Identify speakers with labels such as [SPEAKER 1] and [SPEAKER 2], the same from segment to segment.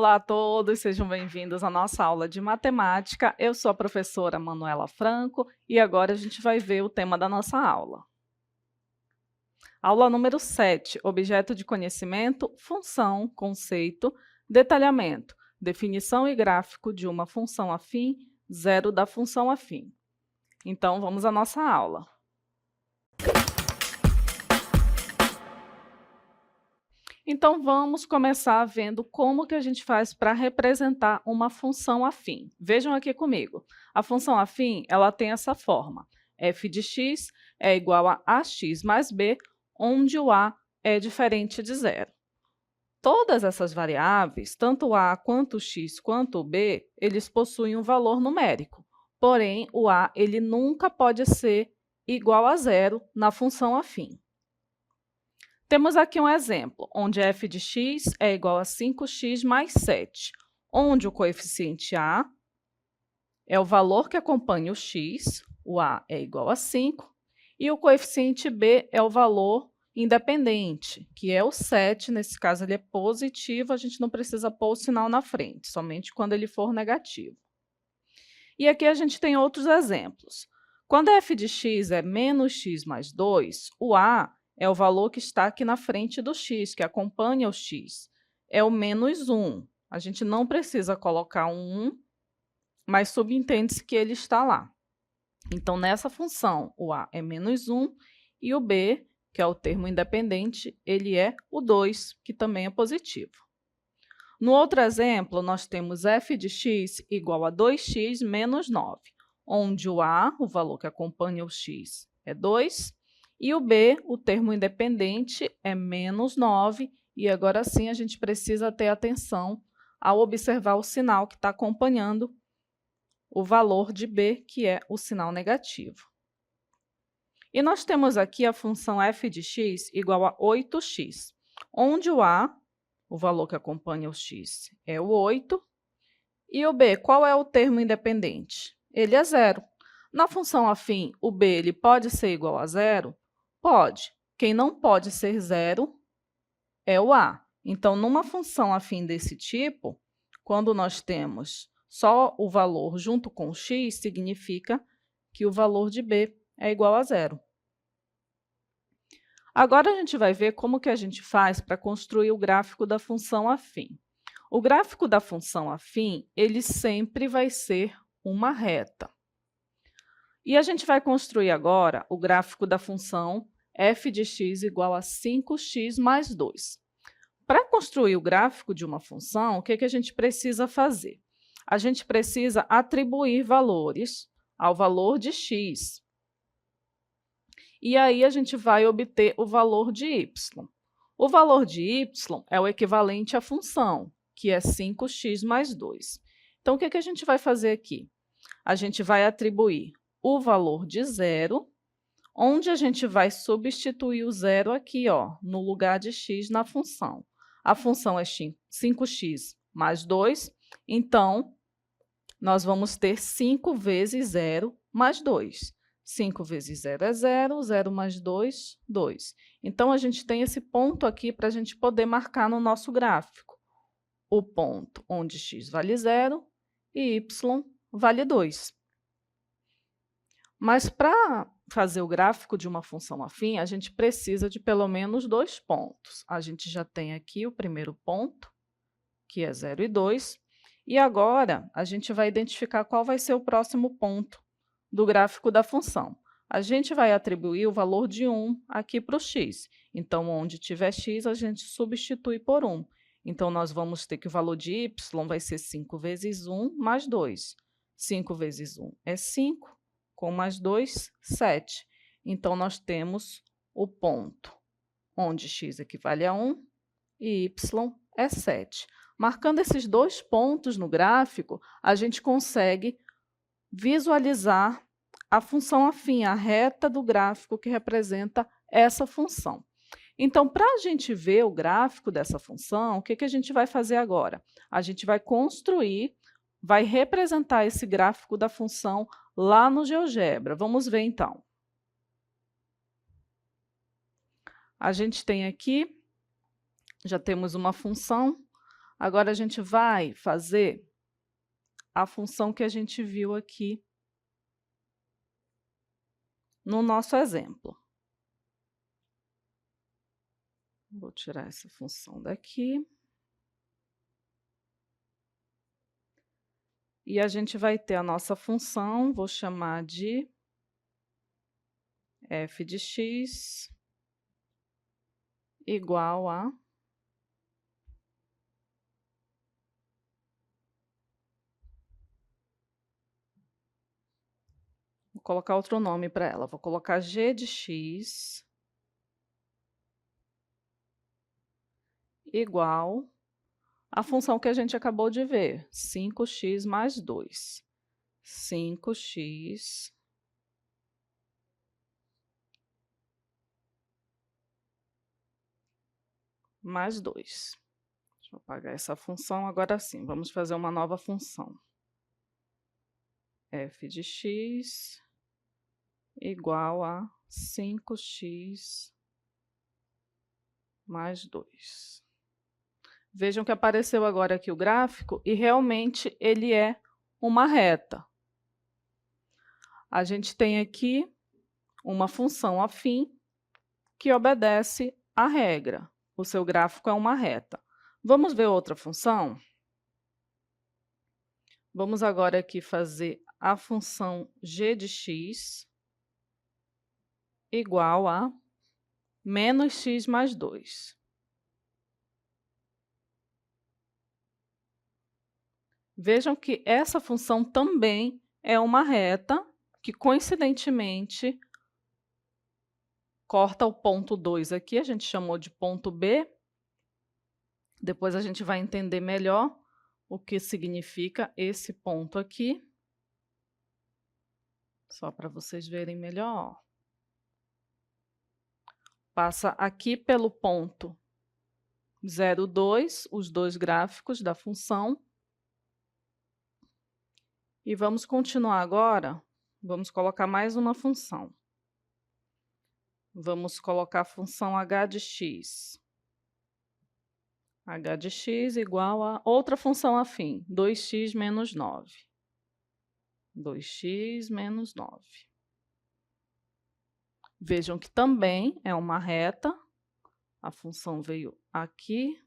[SPEAKER 1] Olá a todos, sejam bem-vindos à nossa aula de matemática. Eu sou a professora Manuela Franco e agora a gente vai ver o tema da nossa aula. Aula número 7, objeto de conhecimento, função, conceito, detalhamento, definição e gráfico de uma função afim, zero da função afim. Então, vamos à nossa aula. Então, vamos começar vendo como que a gente faz para representar uma função afim. Vejam aqui comigo. A função afim, ela tem essa forma. F de x é igual a ax mais b, onde o a é diferente de zero. Todas essas variáveis, tanto o a quanto o x quanto o b, eles possuem um valor numérico. Porém, o a ele nunca pode ser igual a zero na função afim. Temos aqui um exemplo, onde f de x é igual a 5x mais 7, onde o coeficiente a é o valor que acompanha o x, o a é igual a 5, e o coeficiente b é o valor independente, que é o 7, nesse caso ele é positivo, a gente não precisa pôr o sinal na frente, somente quando ele for negativo. E aqui a gente tem outros exemplos. Quando f de x é menos x mais 2, o a é o valor que está aqui na frente do x, que acompanha o x. É o menos 1. A gente não precisa colocar um 1, mas subentende-se que ele está lá. Então, nessa função, o a é menos 1 e o b, que é o termo independente, ele é o 2, que também é positivo. No outro exemplo, nós temos f de x igual a 2x menos 9, onde o a, o valor que acompanha o x, é 2, e o b, o termo independente, é menos 9, e agora sim a gente precisa ter atenção ao observar o sinal que está acompanhando o valor de b, que é o sinal negativo. E nós temos aqui a função f de x igual a 8x, onde o a, o valor que acompanha o x, é o 8, e o b, qual é o termo independente? Ele é zero. Na função afim, o b ele pode ser igual a zero? Pode. Quem não pode ser zero é o a. Então, numa função afim desse tipo, quando nós temos só o valor junto com o x, significa que o valor de b é igual a zero. Agora, a gente vai ver como que a gente faz para construir o gráfico da função afim. O gráfico da função afim, ele sempre vai ser uma reta. E a gente vai construir agora o gráfico da função f de x igual a 5x mais 2. Para construir o gráfico de uma função, o que a gente precisa fazer? A gente precisa atribuir valores ao valor de x. E aí a gente vai obter o valor de y. O valor de y é o equivalente à função, que é 5x mais 2. Então, o que a gente vai fazer aqui? A gente vai atribuir o valor de zero, onde a gente vai substituir o zero aqui, ó, no lugar de x na função. A função é 5x mais 2, então, nós vamos ter 5 vezes 0 mais 2. 5 vezes 0 é 0, 0 mais 2, 2. Então, a gente tem esse ponto aqui para a gente poder marcar no nosso gráfico. O ponto onde x vale 0 e y vale 2. Mas para fazer o gráfico de uma função afim, a gente precisa de pelo menos 2 pontos. A gente já tem aqui o primeiro ponto, que é 0 e 2, e agora a gente vai identificar qual vai ser o próximo ponto do gráfico da função. A gente vai atribuir o valor de 1 aqui para o x. Então, onde tiver x, a gente substitui por 1. Então, nós vamos ter que o valor de y vai ser 5 vezes 1 mais 2. 5 vezes 1 é 5. Com mais 2, 7. Então, nós temos o ponto onde x equivale a 1 e y é 7. Marcando esses 2 pontos no gráfico, a gente consegue visualizar a função afim, a reta do gráfico que representa essa função. Então, para a gente ver o gráfico dessa função, o que a gente vai fazer agora? A gente vai construir, vai representar esse gráfico da função lá no GeoGebra. Vamos ver, então. A gente tem aqui, já temos uma função. Agora, a gente vai fazer a função que a gente viu aqui no nosso exemplo. Vou tirar essa função daqui. E a gente vai ter a nossa função, vou chamar de f de x igual a vou colocar outro nome para ela, vou colocar g de x igual à função que a gente acabou de ver, 5x mais 2. 5x mais 2. Deixa eu apagar essa função, agora sim, vamos fazer uma nova função. F de x igual a 5x mais 2. Vejam que apareceu agora aqui o gráfico e realmente ele é uma reta. A gente tem aqui uma função afim que obedece à regra. O seu gráfico é uma reta. Vamos ver outra função? Vamos agora aqui fazer a função g de x igual a menos x mais 2. Vejam que essa função também é uma reta que, coincidentemente, corta o ponto 2 aqui, a gente chamou de ponto B. Depois a gente vai entender melhor o que significa esse ponto aqui. Só para vocês verem melhor. Passa aqui pelo ponto 0,2, os dois gráficos da função. E vamos continuar agora, vamos colocar mais uma função. Vamos colocar a função h de x. H de x igual a outra função afim, 2x menos 9. 2x menos 9. Vejam que também é uma reta. A função veio aqui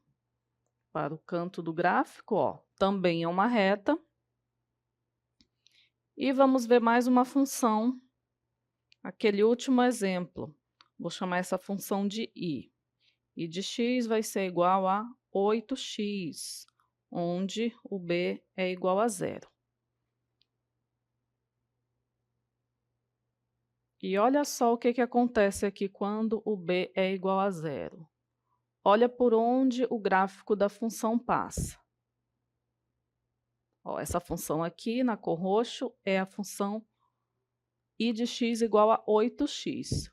[SPEAKER 1] para o canto do gráfico, ó, também é uma reta. E vamos ver mais uma função, aquele último exemplo. Vou chamar essa função de i. I de x vai ser igual a 8x, onde o b é igual a 0. E olha só o que acontece aqui quando o b é igual a 0. Olha por onde o gráfico da função passa. Ó, essa função aqui, na cor roxo, é a função i de x igual a 8x.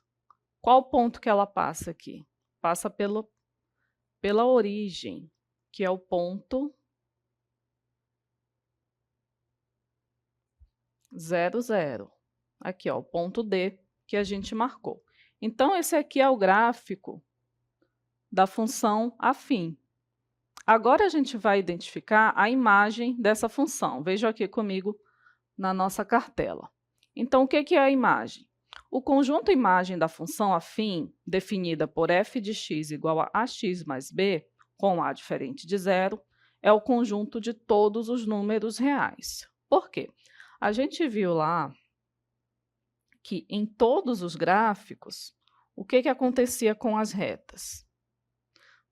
[SPEAKER 1] Qual ponto que ela passa aqui? Passa pela origem, que é o ponto 0, 0. Aqui, ó, o ponto D que a gente marcou. Então, esse aqui é o gráfico da função afim. Agora, a gente vai identificar a imagem dessa função. Vejam aqui comigo na nossa cartela. Então, o que é a imagem? O conjunto imagem da função afim, definida por f de x igual a ax mais b, com a diferente de 0, é o conjunto de todos os números reais. Por quê? A gente viu lá que em todos os gráficos, o que acontecia com as retas?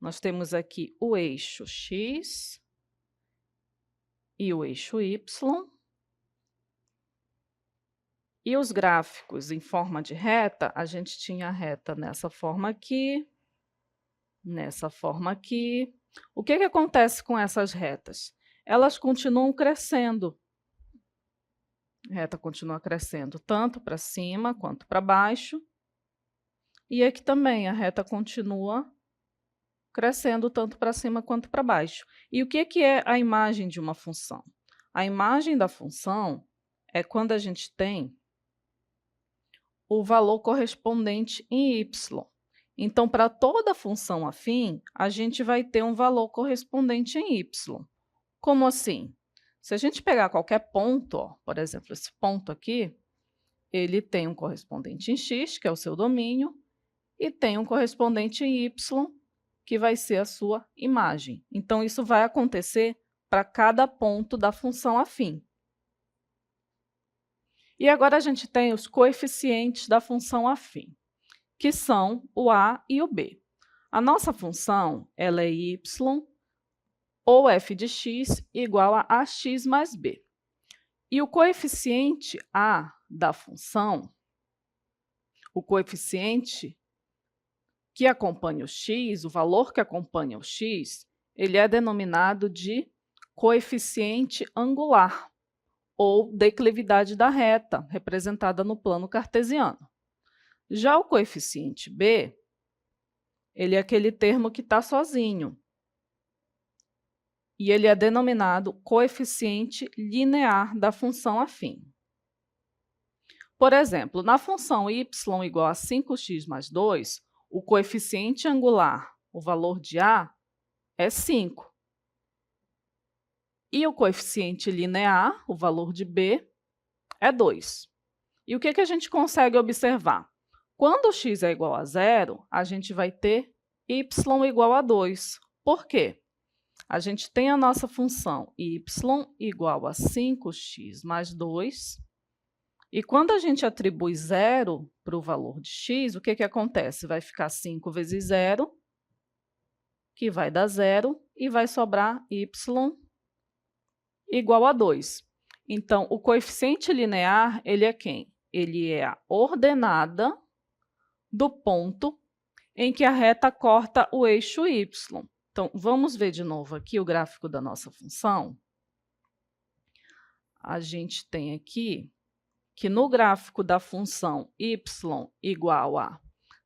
[SPEAKER 1] Nós temos aqui o eixo x e o eixo y. E os gráficos em forma de reta, a gente tinha a reta nessa forma aqui, nessa forma aqui. O que acontece com essas retas? Elas continuam crescendo. A reta continua crescendo tanto para cima quanto para baixo. E aqui também a reta continua crescendo tanto para cima quanto para baixo. E o que é a imagem de uma função? A imagem da função é quando a gente tem o valor correspondente em y. Então, para toda função afim, a gente vai ter um valor correspondente em y. Como assim? Se a gente pegar qualquer ponto, ó, por exemplo, esse ponto aqui, ele tem um correspondente em x, que é o seu domínio, e tem um correspondente em y, que vai ser a sua imagem. Então, isso vai acontecer para cada ponto da função afim. E agora a gente tem os coeficientes da função afim, que são o a e o b. A nossa função ela é y ou f de x igual a ax mais b. E o coeficiente a da função, o coeficiente que acompanha o x, o valor que acompanha o x, ele é denominado de coeficiente angular, ou declividade da reta, representada no plano cartesiano. Já o coeficiente b, ele é aquele termo que está sozinho, e ele é denominado coeficiente linear da função afim. Por exemplo, na função y igual a 5x mais 2, o coeficiente angular, o valor de a, é 5. E o coeficiente linear, o valor de b, é 2. E o que a gente consegue observar? Quando x é igual a zero, a gente vai ter y igual a 2. Por quê? A gente tem a nossa função y igual a 5x mais 2. E quando a gente atribui zero para o valor de x, o que acontece? Vai ficar 5 vezes zero, que vai dar zero, e vai sobrar y igual a 2. Então, o coeficiente linear, ele é quem? Ele é a ordenada do ponto em que a reta corta o eixo y. Então, vamos ver de novo aqui o gráfico da nossa função. A gente tem aqui que no gráfico da função y igual a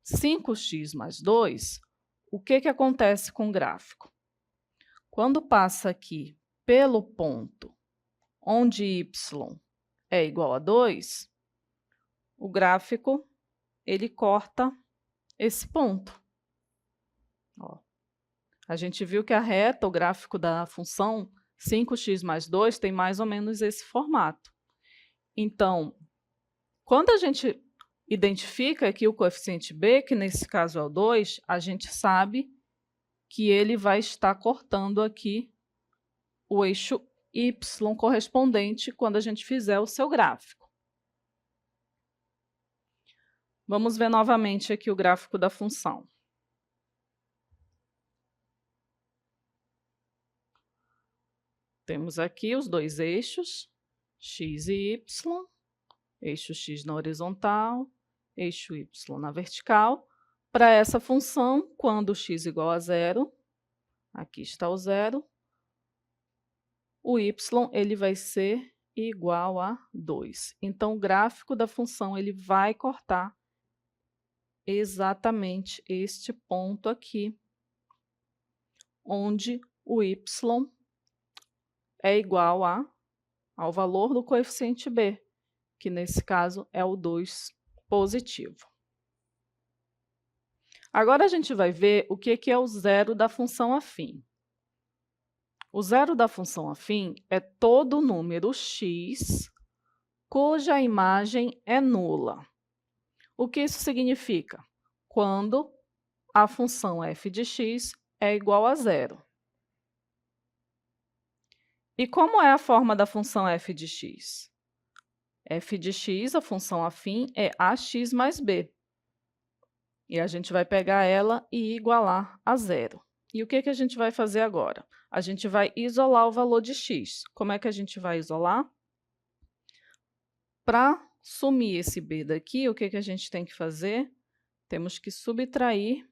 [SPEAKER 1] 5x mais 2, o que acontece com o gráfico? Quando passa aqui pelo ponto onde y é igual a 2, o gráfico ele corta esse ponto. Ó. A gente viu que a reta, o gráfico da função 5x mais 2 tem mais ou menos esse formato. Então, quando a gente identifica aqui o coeficiente b, que nesse caso é o 2, a gente sabe que ele vai estar cortando aqui o eixo y correspondente quando a gente fizer o seu gráfico. Vamos ver novamente aqui o gráfico da função. Temos aqui os dois eixos, x e y, eixo x na horizontal, eixo y na vertical. Para essa função, quando x igual a zero, aqui está o zero, o y ele vai ser igual a 2. Então, o gráfico da função ele vai cortar exatamente este ponto aqui, onde o y é igual ao valor do coeficiente b, que nesse caso é o 2 positivo. Agora a gente vai ver o que é o zero da função afim. O zero da função afim é todo número x cuja imagem é nula. O que isso significa? Quando a função f de x é igual a zero. E como é a forma da função f de x? F de x, a função afim, é ax mais b. E a gente vai pegar ela e igualar a zero. E o que a gente vai fazer agora? A gente vai isolar o valor de x. Como é que a gente vai isolar? Para sumir esse b daqui, o que a gente tem que fazer? Temos que subtrair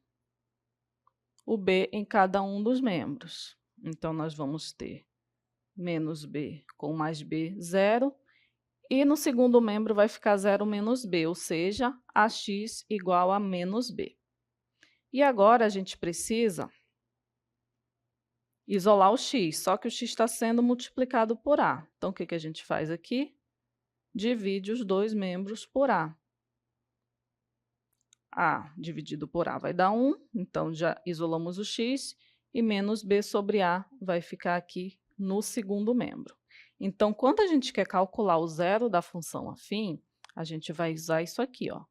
[SPEAKER 1] o b em cada um dos membros. Então, nós vamos ter menos b com mais b, zero. E no segundo membro vai ficar zero menos b, ou seja, ax igual a menos b. E agora a gente precisa isolar o x, só que o x está sendo multiplicado por a. Então, o que a gente faz aqui? Divide os dois membros por a. A dividido por A vai dar 1, então já isolamos o x, e menos b sobre A vai ficar aqui no segundo membro. Então, quando a gente quer calcular o zero da função afim, a gente vai usar isso aqui, ó.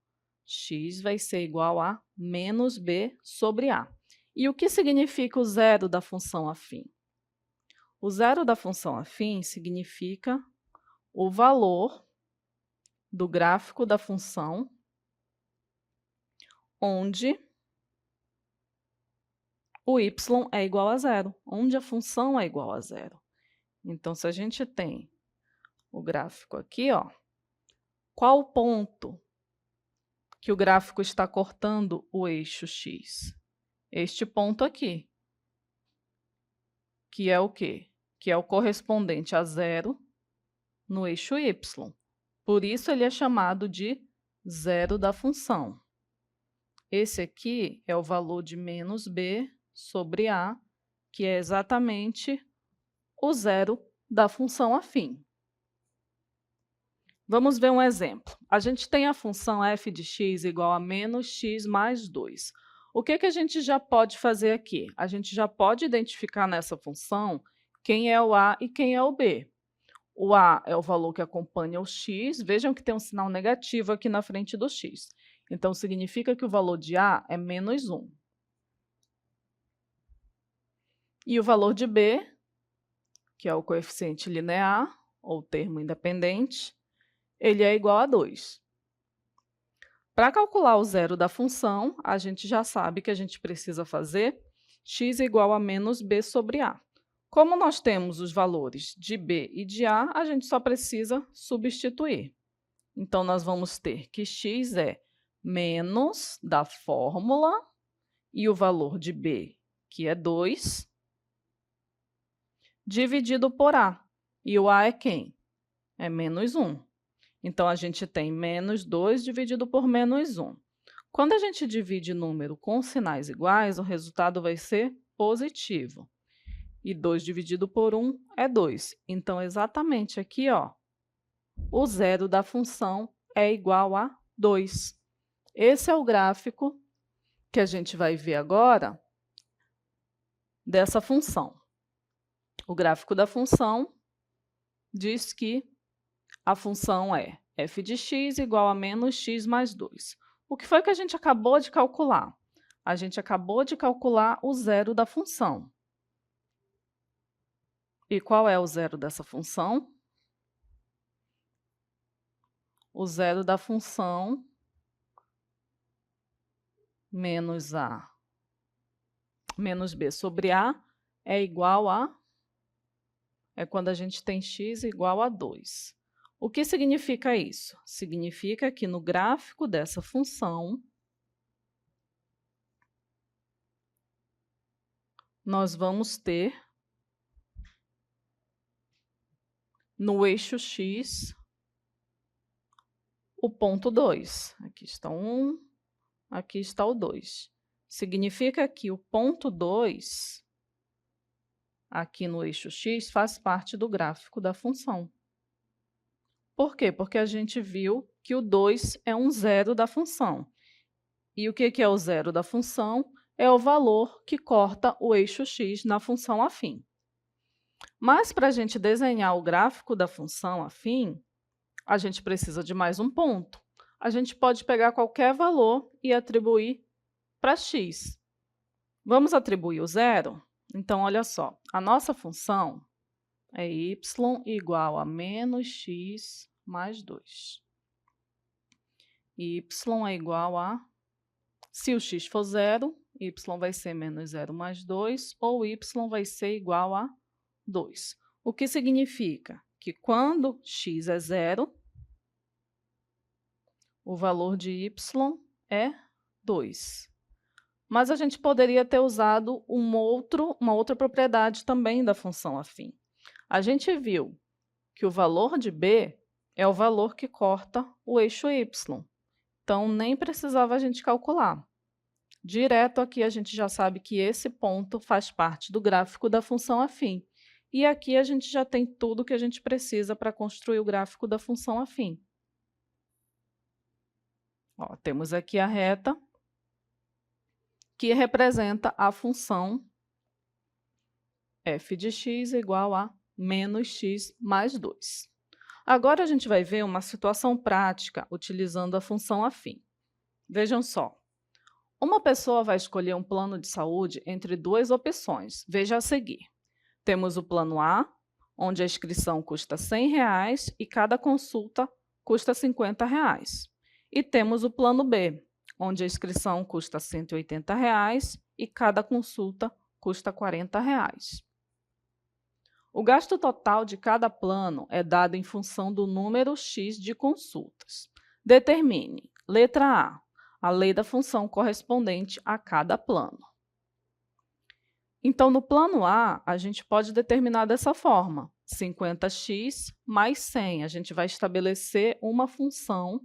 [SPEAKER 1] X vai ser igual a menos b sobre A. E o que significa o zero da função afim? O zero da função afim significa o valor do gráfico da função onde o y é igual a zero, onde a função é igual a zero. Então, se a gente tem o gráfico aqui, ó, qual o ponto que o gráfico está cortando o eixo x? Este ponto aqui, que é o quê? Que é o correspondente a zero no eixo y. Por isso, ele é chamado de zero da função. Esse aqui é o valor de menos b sobre A, que é exatamente o zero da função afim. Vamos ver um exemplo. A gente tem a função f de x igual a menos x mais 2. O que a gente já pode fazer aqui? A gente já pode identificar nessa função quem é o a e quem é o b. O a é o valor que acompanha o x. Vejam que tem um sinal negativo aqui na frente do x. Então, significa que o valor de a é menos 1. E o valor de b, que é o coeficiente linear, ou termo independente, ele é igual a 2. Para calcular o zero da função, a gente já sabe que a gente precisa fazer x igual a menos b sobre a. Como nós temos os valores de b e de a gente só precisa substituir. Então, nós vamos ter que x é menos da fórmula e o valor de b, que é 2, dividido por a. E o a é quem? É menos 1. Então, a gente tem menos 2 dividido por menos 1. Quando a gente divide número com sinais iguais, o resultado vai ser positivo. E 2 dividido por 1 é 2. Então, exatamente aqui, ó, o zero da função é igual a 2. Esse é o gráfico que a gente vai ver agora dessa função. O gráfico da função diz que a função é f de x igual a menos x mais 2. O que foi que a gente acabou de calcular? A gente acabou de calcular o zero da função. E qual é o zero dessa função? O zero da função menos b sobre a é igual a... É quando a gente tem x igual a 2. O que significa isso? Significa que no gráfico dessa função, nós vamos ter no eixo x o ponto 2. Aqui está 1, aqui está o 2. Significa que o ponto 2, aqui no eixo x, faz parte do gráfico da função. Por quê? Porque a gente viu que o 2 é um zero da função. E o que é o zero da função? É o valor que corta o eixo x na função afim. Mas, para a gente desenhar o gráfico da função afim, a gente precisa de mais um ponto. A gente pode pegar qualquer valor e atribuir para x. Vamos atribuir o zero? Então, olha só, a nossa função é y igual a menos x mais 2. Y é igual a... Se o x for zero, y vai ser menos 0 mais 2, ou y vai ser igual a 2. O que significa que quando x é zero, o valor de y é 2. Mas a gente poderia ter usado uma outra propriedade também da função afim. A gente viu que o valor de b é o valor que corta o eixo y. Então, nem precisava a gente calcular. Direto aqui, a gente já sabe que esse ponto faz parte do gráfico da função afim. E aqui a gente já tem tudo que a gente precisa para construir o gráfico da função afim. Ó, temos aqui a reta que representa a função f de x igual a menos x mais 2. Agora a gente vai ver uma situação prática utilizando a função afim. Vejam só. Uma pessoa vai escolher um plano de saúde entre duas opções. Veja a seguir. Temos o plano A, onde a inscrição custa R$ 100 e cada consulta custa R$ 50. E temos o plano B, onde a inscrição custa R$ 180 e cada consulta custa R$ 40. O gasto total de cada plano é dado em função do número X de consultas. Determine, letra A lei da função correspondente a cada plano. Então, no plano A, a gente pode determinar dessa forma, 50x mais 100. A gente vai estabelecer uma função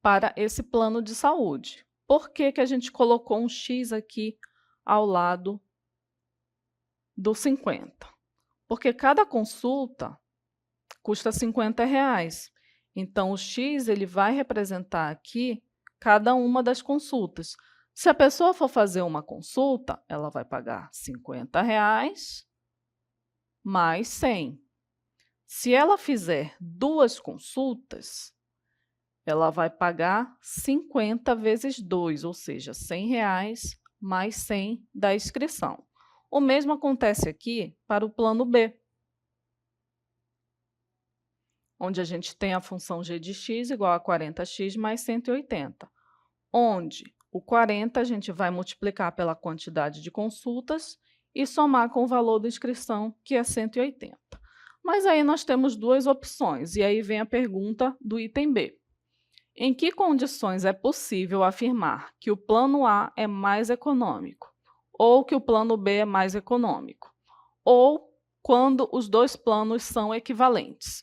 [SPEAKER 1] para esse plano de saúde. Por que que a gente colocou um x aqui ao lado do 50? Porque cada consulta custa R$ 50. Então, o x ele vai representar aqui cada uma das consultas. Se a pessoa for fazer uma consulta, ela vai pagar R$ 50 mais 100. Se ela fizer duas consultas, ela vai pagar 50 vezes 2, ou seja, R$ 100 mais 100 da inscrição. O mesmo acontece aqui para o plano B, onde a gente tem a função g de x igual a 40x mais 180, onde o 40 a gente vai multiplicar pela quantidade de consultas e somar com o valor da inscrição, que é 180. Mas aí nós temos duas opções, e aí vem a pergunta do item B. Em que condições é possível afirmar que o plano A é mais econômico, ou que o plano B é mais econômico, ou quando os dois planos são equivalentes?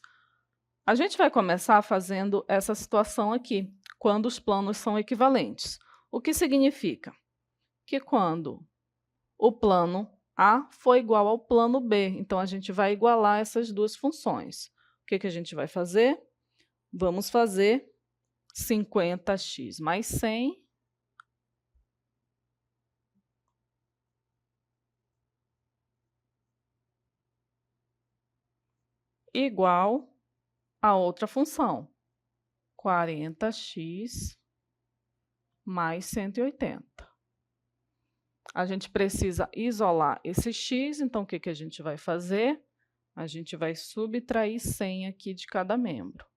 [SPEAKER 1] A gente vai começar fazendo essa situação aqui, quando os planos são equivalentes. O que significa? Que quando o plano A for igual ao plano B, então a gente vai igualar essas duas funções. O que que a gente vai fazer? Vamos fazer 50x mais 100 igual a outra função, 40x mais 180. A gente precisa isolar esse x, então o que que a gente vai fazer? A gente vai subtrair 100 aqui de cada membro.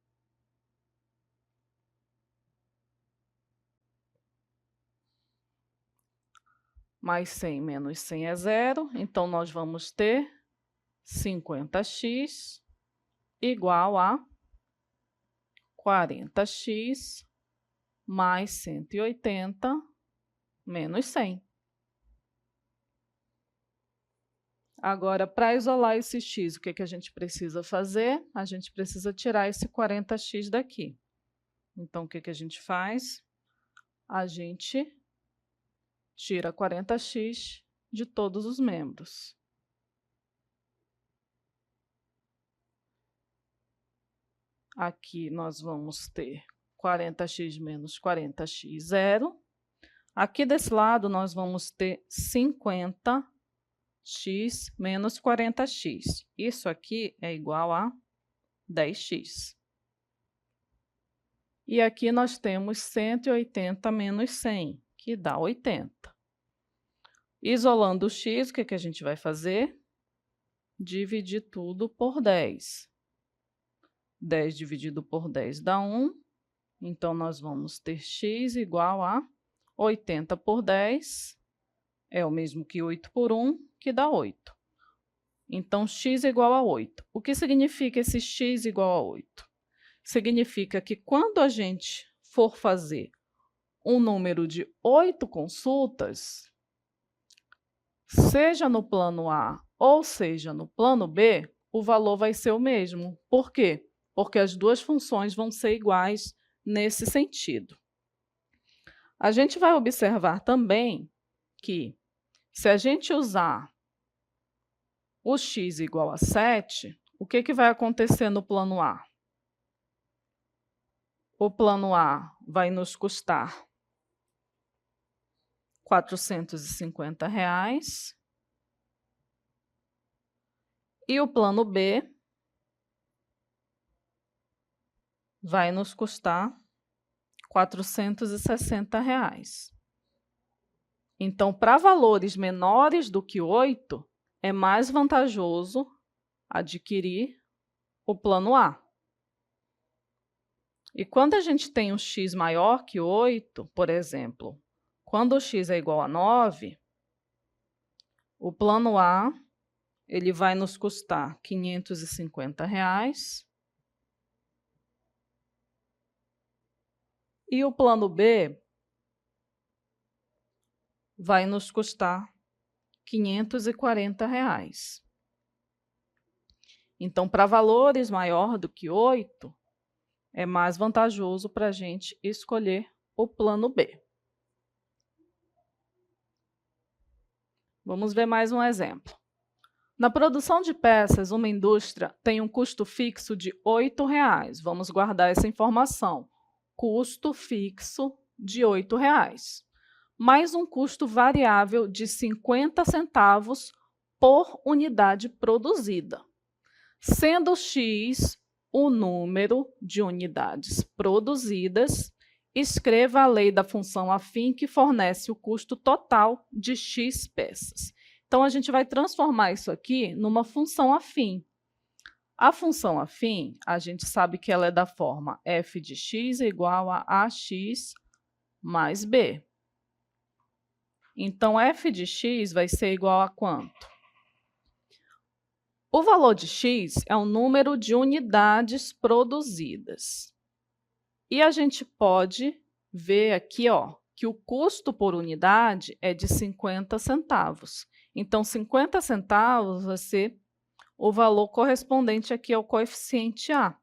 [SPEAKER 1] Mais 100 menos 100 é zero, então nós vamos ter 50x igual a 40x mais 180 menos 100. Agora, para isolar esse x, o que que a gente precisa fazer? A gente precisa tirar esse 40x daqui. Então, o que que a gente faz? A gente tira 40x de todos os membros. Aqui nós vamos ter 40x menos 40x, zero. Aqui desse lado nós vamos ter 50x menos 40x. Isso aqui é igual a 10x. E aqui nós temos 180 menos 100, que dá 80. Isolando o x, o que que a gente vai fazer? Dividir tudo por 10. 10 dividido por 10 dá 1. Então, nós vamos ter x igual a 80 por 10. É o mesmo que 8 por 1, que dá 8. Então, x igual a 8. O que significa esse x igual a 8? Significa que quando a gente for fazer um número de 8 consultas, seja no plano A ou seja no plano B, o valor vai ser o mesmo. Por quê? Porque as duas funções vão ser iguais nesse sentido. A gente vai observar também que, se a gente usar o x igual a 7, o que que vai acontecer no plano A? O plano A vai nos custar R$ 450. E o plano B vai nos custar R$ 460. Então, para valores menores do que 8, é mais vantajoso adquirir o plano A. E quando a gente tem um x maior que 8, por exemplo, quando o x é igual a 9, o plano A ele vai nos custar R$ 550. E o plano B vai nos custar R$ 540. Então, para valores maior do que 8, é mais vantajoso para a gente escolher o plano B. Vamos ver mais um exemplo. Na produção de peças, uma indústria tem um custo fixo de R$ 8. Vamos guardar essa informação. Custo fixo de R$ 8, mais um custo variável de 50 centavos por unidade produzida, sendo x o número de unidades produzidas. Escreva a lei da função afim que fornece o custo total de x peças. Então, a gente vai transformar isso aqui numa função afim. A função afim, a gente sabe que ela é da forma f de x igual a ax mais b. Então, f de x vai ser igual a quanto? O valor de x é o número de unidades produzidas. E a gente pode ver aqui, que o custo por unidade é de 50 centavos. Então, 50 centavos vai ser o valor correspondente aqui ao coeficiente A.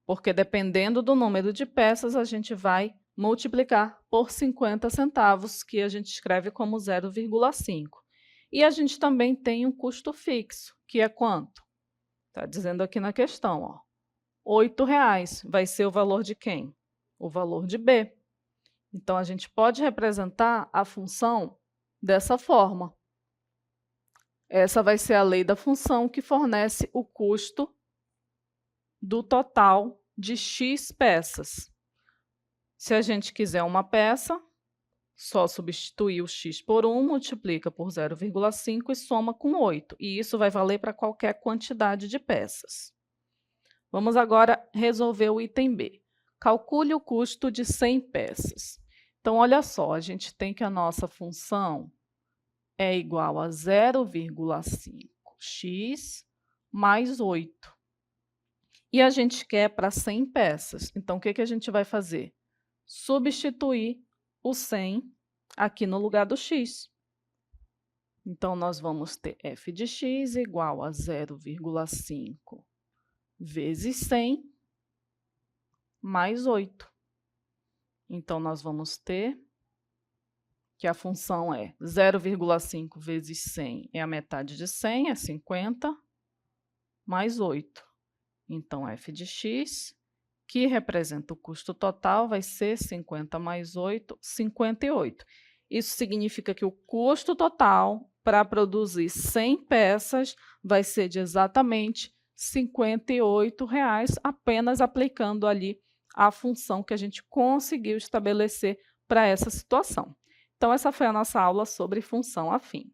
[SPEAKER 1] Porque, dependendo do número de peças, a gente vai multiplicar por 50 centavos, que a gente escreve como 0,5. E a gente também tem um custo fixo, que é quanto? Está dizendo aqui na questão, R$ 8 vai ser o valor de quem? O valor de B. Então, a gente pode representar a função dessa forma. Essa vai ser a lei da função que fornece o custo do total de x peças. Se a gente quiser uma peça, só substituir o x por 1, multiplica por 0,5 e soma com 8. E isso vai valer para qualquer quantidade de peças. Vamos agora resolver o item B. Calcule o custo de 100 peças. Então, olha só, a gente tem que a nossa função é igual a 0,5x mais 8. E a gente quer para 100 peças. Então, o que a gente vai fazer? Substituir o 100 aqui no lugar do x. Então, nós vamos ter f de x igual a 0,5 vezes 100 mais 8. Então, nós vamos ter que a função é 0,5 vezes 100 é a metade de 100, é 50, mais 8. Então, f de x, que representa o custo total, vai ser 50 mais 8, 58. Isso significa que o custo total para produzir 100 peças vai ser de exatamente R$ 58, apenas aplicando ali a função que a gente conseguiu estabelecer para essa situação. Então, essa foi a nossa aula sobre função afim.